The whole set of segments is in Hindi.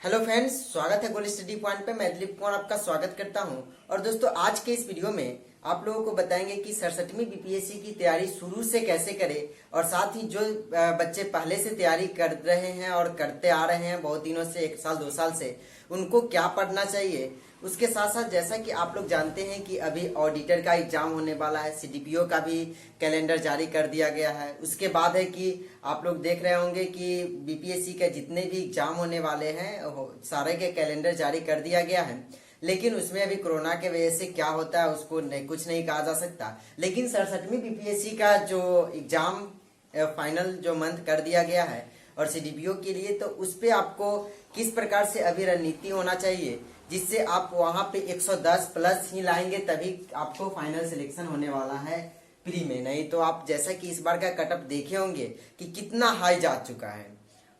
हेलो फ्रेंड्स, स्वागत है गोल्ड स्टडी पॉइंट पे। मैं दिलीप कुमार आपका स्वागत करता हूं। और दोस्तों, आज के इस वीडियो में आप लोगों को बताएंगे कि 67वीं बीपीएससी की तैयारी शुरू से कैसे करें, और साथ ही जो बच्चे पहले से तैयारी कर रहे हैं और करते आ रहे हैं बहुत दिनों से, 1 साल 2 साल से, उनको क्या पढ़ना चाहिए। उसके साथ साथ जैसा कि आप लोग जानते हैं कि अभी ऑडिटर का एग्जाम होने वाला है, सीडीपीओ का भी कैलेंडर जारी कर दिया गया है। उसके बाद है कि आप लोग देख रहे होंगे कि बीपीएससी के जितने भी एग्जाम होने वाले हैं सारे के कैलेंडर जारी कर दिया गया है। लेकिन उसमें अभी कोरोना के वजह से क्या होता है उसको कुछ नहीं कहा जा सकता। लेकिन 67वीं बीपीएससी का जो एग्जाम फाइनल जो मंथ कर दिया गया है और सीडीपीओ के लिए, तो उस पे आपको किस प्रकार से अभी रणनीति होना चाहिए जिससे आप वहां पे 110 प्लस ही लाएंगे, तभी आपको फाइनल सिलेक्शन होने वाला है प्री में। नहीं तो आप जैसा कि इस बार का कटअप देखे होंगे कि कितना हाई जा चुका है।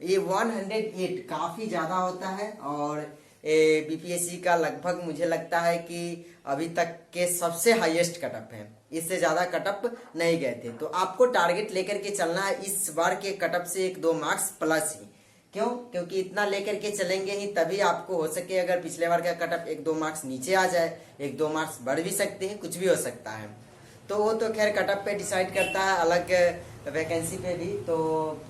ये 108 काफी ज्यादा होता है और बीपीएससी का लगभग मुझे लगता है कि अभी तक के सबसे हाईएस्ट कटअप है। इससे ज्यादा कटअप नहीं गए थे। तो आपको टारगेट लेकर के चलना है इस बार के कटअप से 1-2 मार्क्स प्लस ही। क्यों? क्योंकि इतना लेकर के चलेंगे ही तभी आपको हो सके। अगर पिछले बार का कटअप 1-2 मार्क्स नीचे आ जाए, 1-2 मार्क्स बढ़ भी सकते हैं, कुछ भी हो सकता है। तो वो तो खैर कटअप पे डिसाइड करता है, अलग वैकेंसी पे भी। तो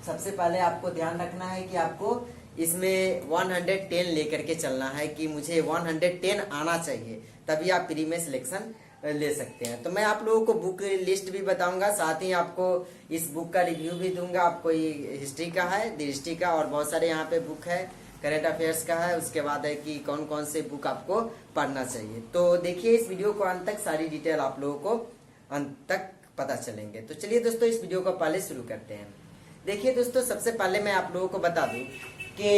सबसे पहले आपको ध्यान रखना है कि आपको इसमें 110 लेकर के चलना है कि मुझे 110 आना चाहिए, तभी आप प्री में सिलेक्शन ले सकते हैं। तो मैं आप लोगों को बुक लिस्ट भी बताऊंगा, साथ ही आपको इस बुक का रिव्यू भी दूंगा। आपको ये हिस्ट्री का है, दृष्टि का, और बहुत सारे यहाँ पे बुक है, करंट अफेयर्स का है। उसके बाद है कि कौन कौन से बुक आपको पढ़ना चाहिए। तो देखिए इस वीडियो को अंत तक, सारी डिटेल आप लोगों को अंत तक पता चलेंगे। तो चलिए दोस्तों, इस वीडियो को पहले शुरू करते हैं। देखिए दोस्तों, सबसे पहले मैं आप लोगों को बता दूं कि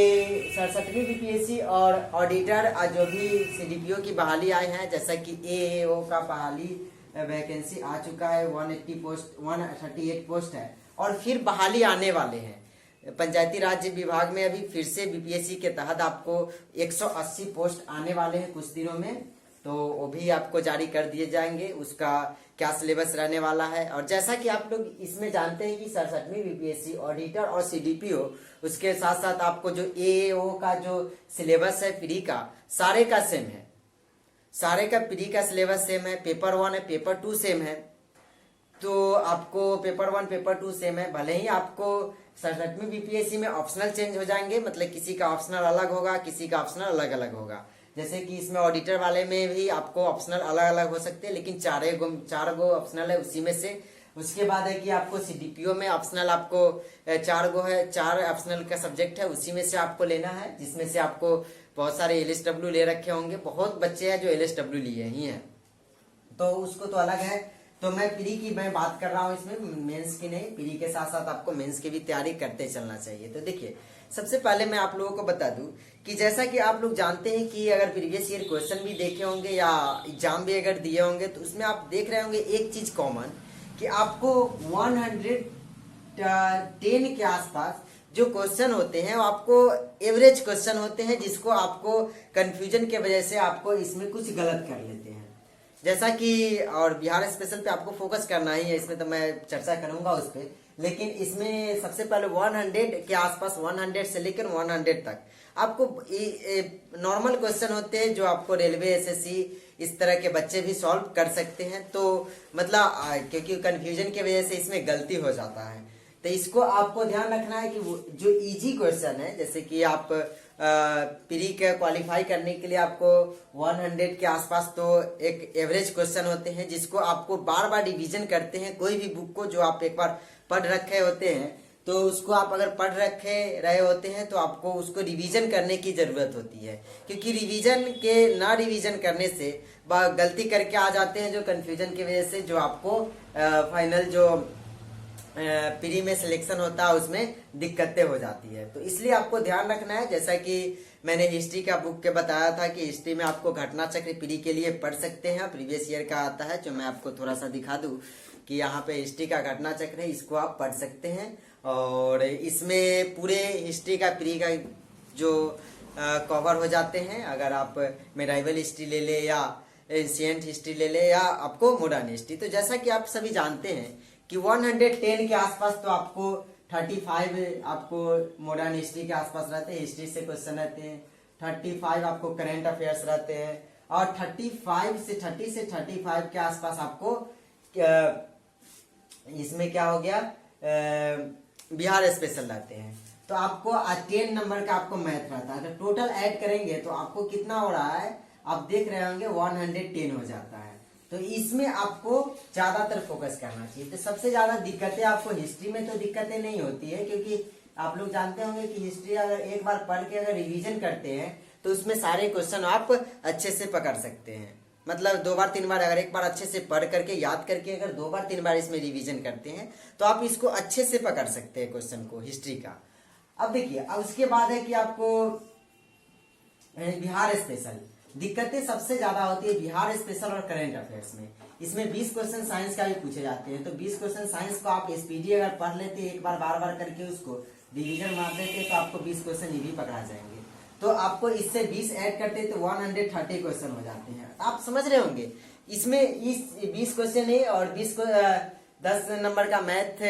67वीं बीपीएससी और ऑडिटर जो भी सीडीपीओ की बहाली आई है, जैसा कि एएओ का बहाली वैकेंसी आ चुका है, 138 पोस्ट है, और फिर बहाली आने वाले हैं। पंचायती राज विभाग में अभी फिर से बीपीएससी के तहत आपको 180 पोस्ट आने वाले हैं कुछ दिनों में। तो वो भी आपको जारी कर दिए जाएंगे, उसका क्या सिलेबस रहने वाला है। और जैसा कि आप लोग इसमें जानते हैं कि 67वीं बीपीएससी ऑडिटर और सीडीपीओ, उसके साथ साथ आपको जो एएओ का जो सिलेबस है प्री का, सारे का सेम है। सारे का प्री का सिलेबस सेम है। पेपर 1 है, पेपर 2 सेम है। तो आपको पेपर 1 पेपर 2 सेम है। भले ही आपको 67वीं बीपीएससी में ऑप्शनल चेंज हो जाएंगे, मतलब किसी का ऑप्शनल अलग होगा, किसी का ऑप्शनल अलग अलग होगा। जैसे कि इसमें ऑडिटर वाले में भी आपको ऑप्शनल अलग अलग हो सकते हैं, लेकिन 4 गो ऑप्शनल है उसी में से। उसके बाद है कि आपको सीडीपीओ में ऑप्शनल आपको 4 गो है, 4 ऑप्शनल का सब्जेक्ट है, उसी में से आपको लेना है, जिसमें से आपको बहुत सारे एलएसडब्ल्यू ले रखे होंगे। बहुत बच्चे हैं जो एलएसडब्ल्यू लिए ही हैं, तो उसको तो अलग है। तो मैं प्री की मैं बात कर रहा हूँ इसमें, मेंस की नहीं। प्री के साथ साथ आपको मेंस की भी तैयारी करते चलना चाहिए। तो देखिए, सबसे पहले मैं आप लोगों को बता दूं कि जैसा कि आप लोग जानते हैं कि अगर प्रीवियस ईयर क्वेश्चन भी देखे होंगे या एग्जाम भी अगर दिए होंगे, तो उसमें आप देख रहे होंगे एक चीज कॉमन, कि आपको 110 के आसपास जो क्वेश्चन होते हैं वो आपको एवरेज क्वेश्चन होते हैं, जिसको आपको कंफ्यूजन के वजह से आपको इसमें कुछ गलत कर लेते हैं। जैसा कि और बिहार स्पेशल पे आपको फोकस करना ही है, इसमें तो मैं चर्चा करूंगा उस पर। लेकिन इसमें सबसे पहले 100 के आसपास, 100 से लेकर 100 तक आपको नॉर्मल क्वेश्चन होते हैं, जो आपको रेलवे, एसएससी, इस तरह के बच्चे भी सॉल्व कर सकते हैं। तो मतलब क्योंकि कंफ्यूजन की वजह से इसमें गलती हो जाता है, तो इसको आपको ध्यान रखना है कि वो जो इजी क्वेश्चन है, जैसे कि आप प्री के क्वालिफाई करने के लिए आपको 100 के आसपास तो एक एवरेज क्वेश्चन होते हैं, जिसको आपको बार बार रिवीजन करते हैं। कोई भी बुक को जो आप एक बार पढ़ रखे होते हैं, तो उसको आप अगर पढ़ रहे होते हैं तो आपको उसको रिवीजन करने की जरूरत होती है। क्योंकि रिवीजन करने से गलती करके आ जाते हैं, जो कंफ्यूजन की वजह से जो आपको फाइनल जो प्री में सिलेक्शन होता है उसमें दिक्कतें हो जाती है। तो इसलिए आपको ध्यान रखना है। जैसा कि मैंने हिस्ट्री का बुक के बताया था कि हिस्ट्री में आपको घटना चक्र प्री के लिए पढ़ सकते हैं, प्रीवियस ईयर का आता है, जो मैं आपको थोड़ा सा दिखा दूं कि यहाँ पे हिस्ट्री का घटना चक्र है, इसको आप पढ़ सकते हैं। और इसमें पूरे हिस्ट्री का प्री का जो कवर हो जाते हैं। अगर आप मेडाइवल हिस्ट्री ले ले या एंशिएंट हिस्ट्री ले ले या आपको मॉडर्न हिस्ट्री, तो जैसा कि आप सभी जानते हैं कि 110 के आसपास तो आपको 35 आपको मॉडर्न हिस्ट्री के आसपास रहते हैं, हिस्ट्री से क्वेश्चन रहते हैं। 35 आपको करंट अफेयर्स रहते हैं, और 30 से 35 के आसपास आपको इसमें क्या हो गया, बिहार स्पेशल रहते हैं। तो आपको 10 नंबर का आपको मैथ रहता है। तो टोटल ऐड करेंगे तो आपको कितना हो रहा है, आप देख रहे होंगे 110 हो जाता है। तो इसमें आपको ज्यादातर फोकस करना चाहिए। तो सबसे ज्यादा दिक्कतें आपको हिस्ट्री में तो दिक्कतें नहीं होती है, क्योंकि आप लोग जानते होंगे कि हिस्ट्री अगर एक बार पढ़ के अगर रिवीजन करते हैं तो उसमें सारे क्वेश्चन आप अच्छे से पकड़ सकते हैं। मतलब 2 बार 3 बार, अगर एक बार अच्छे से पढ़ करके याद करके अगर 2 बार 3 बार इसमें रिवीजन करते हैं तो आप इसको अच्छे से पकड़ सकते हैं क्वेश्चन को, हिस्ट्री का। अब देखिए, अब उसके बाद है कि आपको बिहार स्पेशल, दिक्कतें सबसे ज्यादा होती है बिहार स्पेशल और करंट अफेयर्स में। इसमें 20 क्वेश्चन साइंस का भी पूछे जाते हैं। तो 20 क्वेश्चन साइंस को आप एसपीडी अगर पढ़ लेते एक बार बार बार करके उसको डिवीजन मार देते तो आपको 20 क्वेश्चन ये भी पकड़ा जाएंगे। तो आपको इससे 20 ऐड करते तो 130 क्वेश्चन हो जाते हैं। आप समझ रहे होंगे, इसमें इस 20 क्वेश्चन है और 10 नंबर का मैथ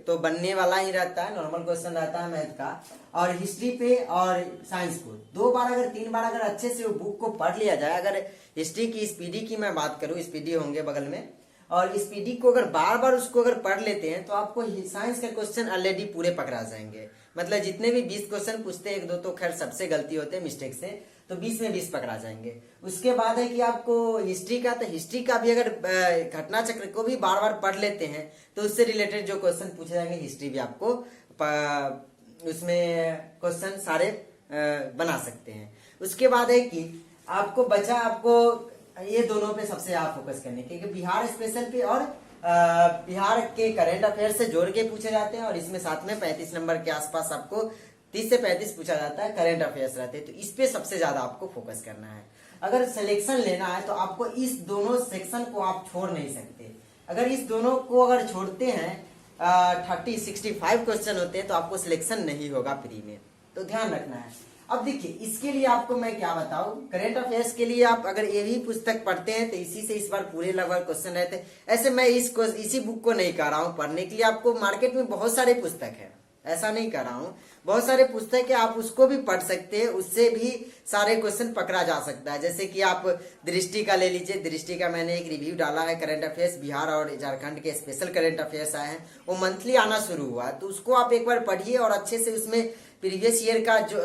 तो बनने वाला ही रहता है, नॉर्मल क्वेश्चन रहता है मैथ का। और हिस्ट्री पे और साइंस को 2 बार अगर 3 बार अगर अच्छे से वो बुक को पढ़ लिया जाए, अगर हिस्ट्री की स्पीडी की मैं बात करूं, स्पीडी होंगे बगल में, और स्पीडी को अगर बार बार उसको अगर पढ़ लेते हैं तो आपको साइंस का क्वेश्चन ऑलरेडी पूरे पकड़ा जाएंगे। मतलब जितने भी 20 क्वेश्चन पूछते हैं, 1-2 तो खैर सबसे गलती होते हैं मिस्टेक से, तो 20 में 20 पकड़ा जाएंगे। उसके बाद है कि आपको हिस्ट्री का, तो हिस्ट्री का भी अगर घटना चक्र को भी बार बार पढ़ लेते हैं तो उससे रिलेटेड जो क्वेश्चन पूछे जाएंगे हिस्ट्री भी आपको उसमें क्वेश्चन सारे बना सकते हैं। उसके बाद है कि आपको बचा, आपको ये दोनों पे सबसे आप फोकस करने, क्योंकि बिहार स्पेशल पे और बिहार के करंट अफेयर से जोड़ के पूछे जाते हैं, और इसमें साथ में 35 नंबर के आसपास आपको 30 से 35 पूछा जाता है, करंट अफेयर्स रहते हैं। तो इस पे सबसे ज्यादा आपको फोकस करना है। अगर सिलेक्शन लेना है तो आपको इस दोनों सेक्शन को आप छोड़ नहीं सकते। अगर इस दोनों को अगर छोड़ते हैं 65 क्वेश्चन होते हैं तो आपको सिलेक्शन नहीं होगा प्री में, तो ध्यान रखना है। अब देखिए, इसके लिए आपको मैं क्या बताऊं, करंट अफेयर्स के लिए आप अगर ये भी पुस्तक पढ़ते हैं तो इसी से इस बार पूरे लगभग क्वेश्चन रहते हैं। ऐसे मैं इसी बुक को नहीं कर रहा हूं पढ़ने के लिए, आपको मार्केट में बहुत सारे पुस्तक है, ऐसा नहीं कर रहा हूं, बहुत सारे पुस्तक है, आप उसको भी पढ़ सकते हैं, उससे भी सारे क्वेश्चन पकड़ा जा सकता है। जैसे कि आप दृष्टि का ले लीजिए, दृष्टि का मैंने एक रिव्यू डाला है, करंट अफेयर्स बिहार और झारखंड के स्पेशल करंट अफेयर्स आए हैं, वो मंथली आना शुरू हुआ, तो उसको आप एक बार पढ़िए और अच्छे से उसमें प्रीवियस ईयर का जो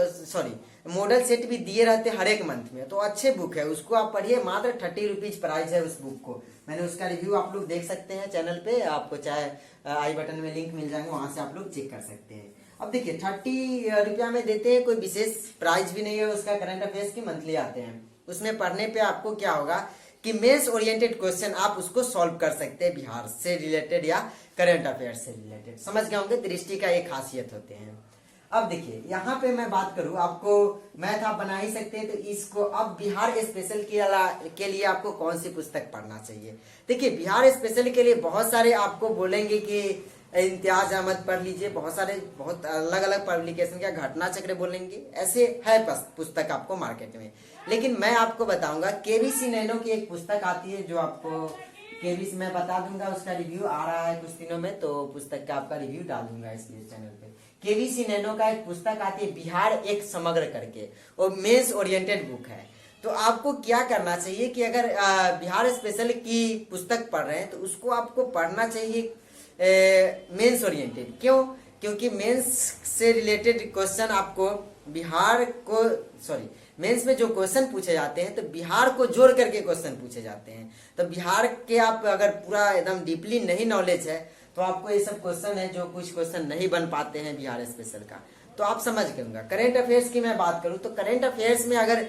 मॉडल सेट भी दिए रहते हर एक मंथ में, तो अच्छे बुक है, उसको आप पढ़िए। मात्र 30 रुपीज प्राइस है उस बुक को। मैंने उसका रिव्यू आप लोग देख सकते हैं चैनल पे, आपको चाहे आई बटन में लिंक मिल जाएंगे, वहां से आप लोग चेक कर सकते हैं। अब देखिए 30 रुपया में देते हैं, कोई विशेष प्राइस भी नहीं है उसका, करंट अफेयर्स की मंथली आते हैं। उसमें पढ़ने पे आपको क्या होगा कि मेंस ओरिएंटेड क्वेश्चन आप उसको सॉल्व कर सकते हैं, बिहार से रिलेटेड या करंट अफेयर्स से रिलेटेड। समझ गए होंगे, दृष्टि का एक खासियत होते हैं। अब देखिए यहाँ पे मैं बात करूं, आपको मैथ आप बना ही सकते हैं, तो इसको अब बिहार स्पेशल के लिए आपको कौन सी पुस्तक पढ़ना चाहिए। देखिए बिहार स्पेशल के लिए बहुत सारे आपको बोलेंगे कि इम्तियाज अहमद पढ़ लीजिए, बहुत अलग अलग पब्लिकेशन का घटना चक्र बोलेंगे, ऐसे है पुस्तक आपको मार्केट में। लेकिन मैं आपको बताऊंगा केवीसी नैनो की एक पुस्तक आती है, जो आपको केवीसी मैं बता दूंगा, उसका रिव्यू आ रहा है कुछ दिनों में, तो पुस्तक का आपका रिव्यू डाल दूंगा इस चैनल पे। केवीसी नैनो का एक पुस्तक आती है बिहार एक समग्र करके, वो मेंस ओरिएंटेड बुक है। तो आपको क्या करना चाहिए कि अगर बिहार स्पेशल की पुस्तक पढ़ रहे हैं तो उसको आपको पढ़ना चाहिए मेंस ओरिएंटेड। क्यों? क्योंकि मेंस से रिलेटेड क्वेश्चन आपको मेंस में जो क्वेश्चन पूछे जाते हैं तो बिहार को जोड़ करके क्वेश्चन पूछे जाते हैं। तो बिहार के आप अगर पूरा एकदम डीपली नहीं नॉलेज है तो आपको ये सब क्वेश्चन है जो कुछ क्वेश्चन नहीं बन पाते हैं बिहार स्पेशल का, तो आप समझ गए होंगे। करंट अफेयर्स की मैं बात करूं तो करंट अफेयर्स में अगर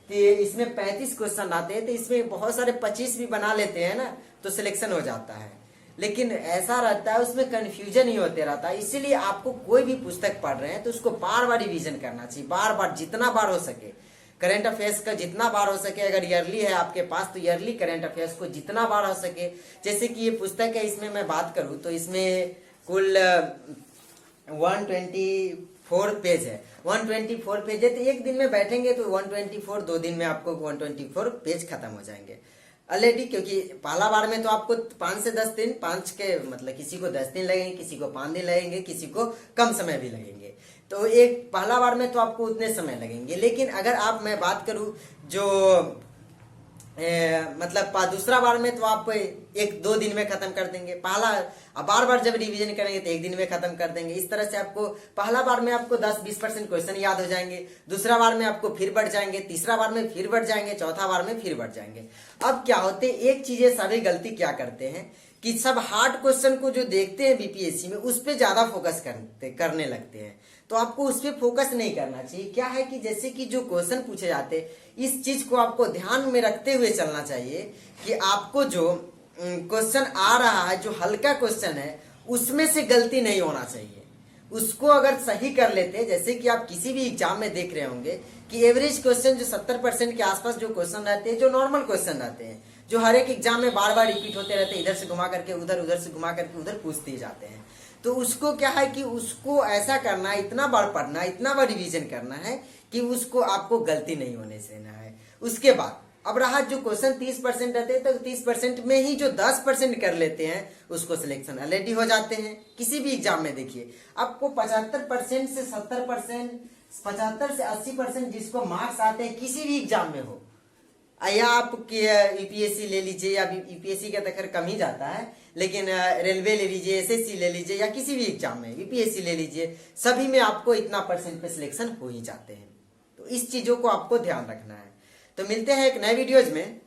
इसमें 35 क्वेश्चन आते हैं तो इसमें बहुत सारे 25 भी बना लेते हैं ना, तो सिलेक्शन हो जाता है। लेकिन ऐसा रहता है उसमें कंफ्यूजन ही होते रहता है। इसीलिए आपको कोई भी पुस्तक पढ़ रहे हैं तो उसको बार बार रिवीजन करना चाहिए, बार बार जितना बार हो सके। करंट अफेयर्स का जितना बार हो सके, अगर ईयरली है आपके पास तो ईयरली करंट अफेयर्स को जितना बार हो सके। जैसे कि ये पुस्तक है, इसमें मैं बात करूं तो इसमें कुल 124 पेज है, 124 पेज है। तो एक दिन में बैठेंगे तो 124, 2 दिन में आपको 124 पेज खत्म हो जाएंगे ऑलरेडी। क्योंकि पहला बार में तो आपको 5 से 10 दिन, 5 के मतलब किसी को 10 दिन लगेंगे, किसी को 5 दिन लगेंगे, किसी को कम समय भी लगेंगे। तो एक पहला बार में तो आपको उतने समय लगेंगे, लेकिन अगर मैं बात करूं जो मतलब दूसरा बार में तो आप 1-2 दिन में खत्म कर देंगे। पहला अब बार बार जब रिवीजन करेंगे तो 1 दिन में खत्म कर देंगे। इस तरह से आपको पहला बार में आपको 10-20% क्वेश्चन याद हो जाएंगे, दूसरा बार में आपको फिर बढ़ जाएंगे, तीसरा बार में फिर बढ़ जाएंगे, चौथा बार में फिर बढ़ जाएंगे। अब क्या होते, एक चीज सभी गलती क्या करते हैं कि सब हार्ड क्वेश्चन को जो देखते हैं बीपीएससी में उस पर ज्यादा फोकस करने लगते हैं। तो आपको उस पर फोकस नहीं करना चाहिए। क्या है कि जैसे कि जो क्वेश्चन पूछे जाते हैं इस चीज को आपको ध्यान में रखते हुए चलना चाहिए कि आपको जो क्वेश्चन आ रहा है, जो हल्का क्वेश्चन है, उसमें से गलती नहीं होना चाहिए। उसको अगर सही कर लेते हैं, जैसे कि आप किसी भी एग्जाम में देख रहे होंगे कि एवरेज क्वेश्चन जो 70% के आसपास जो क्वेश्चन रहते हैं, जो नॉर्मल क्वेश्चन रहते हैं, जो हर एक एग्जाम में बार बार रिपीट होते रहते हैं, इधर से घुमा करके उधर, उधर से घुमा करके उधर पूछ दिए जाते हैं। तो उसको क्या है कि उसको ऐसा करना है, इतना बार पढ़ना, इतना बार रिवीजन करना है कि उसको आपको गलती नहीं होने देना है। उसके बाद अब रहा जो क्वेश्चन 30% रहते हैं, तो 30% में ही जो 10% कर लेते हैं उसको सिलेक्शन ऑलरेडी हो जाते हैं। किसी भी एग्जाम में देखिए आपको 75% से 70%, 75 से 80% जिसको मार्क्स आते हैं किसी भी एग्जाम में हो, या आप यूपीएससी ले लीजिए, या यूपीएससी का तो खैर कम ही जाता है, लेकिन रेलवे ले लीजिए, एसएससी ले लीजिए, या किसी भी एग्जाम में यूपीएससी ले लीजिए, सभी में आपको इतना % पे सिलेक्शन हो ही जाते हैं। तो इस चीजों को आपको ध्यान रखना है। तो मिलते हैं एक नए वीडियोज में।